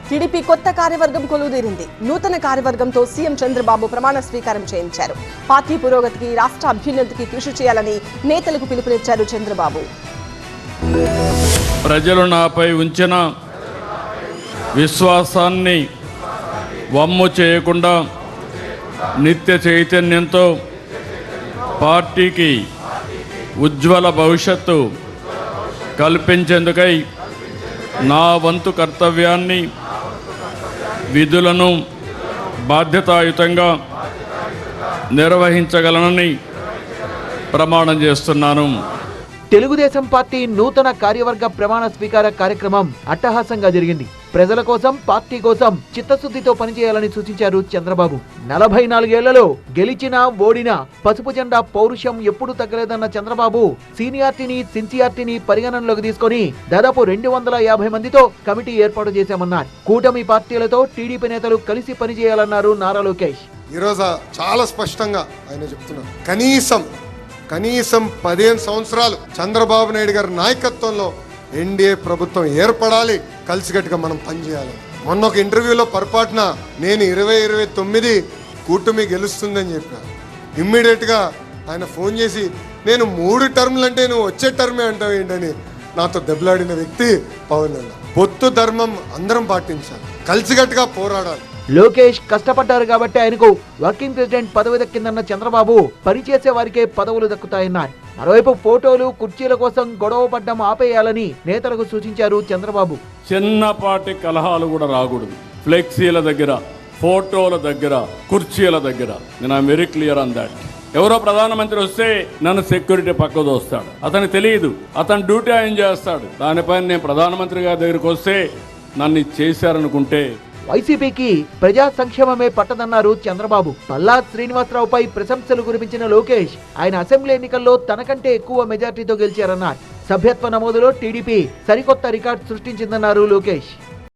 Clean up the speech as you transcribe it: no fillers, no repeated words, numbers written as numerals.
TDP కొత్త కార్యవర్గం కొలువుదీరింది. నూతన కార్యవర్గంతో సీఎం చంద్రబాబు ప్రమాణ స్వీకారం చేయించారు. పార్టీ పురోగతికి, రాష్ట్ర అభ్యున్నతికి కృషి చేయాలని నేతలకు పిలుపునిచ్చారు చంద్రబాబు. ప్రజలు నాపై ఉంచిన విశ్వాసాన్ని వమ్ము చేయకుండా నిత్య చైతన్యంతో పార్టీకి ఉజ్వల భవిష్యత్తు కల్పించేందుకై నా వంతు కర్తవ్యాన్ని, విధులను బాధ్యతాయుతంగా నిర్వహించగలనని ప్రమాణం చేస్తున్నాను. తెలుగుదేశం పార్టీ నూతన కార్యవర్గ ప్రమాణ స్వీకార కార్యక్రమం అట్టహాసంగా జరిగింది. ప్రజల కోసం, పార్టీ కోసం చిత్తశుద్ధితో పనిచేయాలని సూచించారు చంద్రబాబు. 44 ఏళ్లలో గెలిచినా ఓడినా పసుపు జెండా పౌరుషం ఎప్పుడూ తగ్గలేదన్న చంద్రబాబు సీనియారిటీని, సిన్సియారిటీని పరిగణనలోకి తీసుకొని దాదాపు 250 మందితో కమిటీ ఏర్పాటు చేశామన్నారు. కూటమి పార్టీలతో టీడీపీ నేతలు కలిసి పనిచేయాలన్నారు నారా లోకేష్. ఈరోజు చాలా స్పష్టంగా ఆయన చెప్తున్నారు, కనీసం 15 సంవత్సరాలు చంద్రబాబు నాయుడు గారి నాయకత్వంలో ఎన్డీఏ ప్రభుత్వం ఏర్పడాలి, కలిసికట్టుగా మనం పనిచేయాలి. మొన్న ఒక ఇంటర్వ్యూలో పొరపాటున నేను 2029 కూటమి గెలుస్తుందని చెప్పిన. ఇమ్మీడియట్గా ఆయన ఫోన్ చేసి నేను 3 టర్మ్లు అంటే నువ్వు వచ్చే టర్మే అంటావు ఏంటని నాతో దెబ్బలాడిన వ్యక్తి పవన్ అన్న. పొత్తు ధర్మం అందరం పాటించాలి, కలిసికట్టుగా పోరాడాలి. లోకేష్ కష్టపడ్డారు కాబట్టి ఆయనకు వర్కింగ్ ప్రెసిడెంట్ పదవి దక్కిందన్న చంద్రబాబు పనిచేసే వారికే పదవులు దక్కుతాయన్నారు. మరోవైపు ఫోటోలు, కుర్చీల కోసం గొడవ పడ్డం ఆపేయాలని నేతలకు సూచించారు చంద్రబాబు. చిన్నపాటి కలహాలు కూడా రాకూడదు. ఫ్లెక్సీల దగ్గర, ఫోటోల దగ్గర, కుర్చీల దగ్గర నేను వెరీ క్లియర్ ఆన్ దాట్. ఎవరో ప్రధానమంత్రి వస్తే నన్ను సెక్యూరిటీ పక్క దోస్తాడు, అతనికి తెలియదు, అతను డ్యూటీ ఆయన చేస్తాడు. దానిపైన నేను ప్రధానమంత్రి గారి దగ్గరికి వస్తే నన్ను చేశారనుకుంటే వైసీపీకి ప్రజా సంక్షేమమే పట్టదన్నారు చంద్రబాబు. పల్లా శ్రీనివాసరావుపై ప్రశంసలు కురిపించిన లోకేష్ ఆయన అసెంబ్లీ ఎన్నికల్లో తనకంటే ఎక్కువ మెజార్టీతో గెలిచారన్నారు. సభ్యత్వ నమోదులో టీడీపీ సరికొత్త రికార్డు సృష్టించిందన్నారు లోకేష్.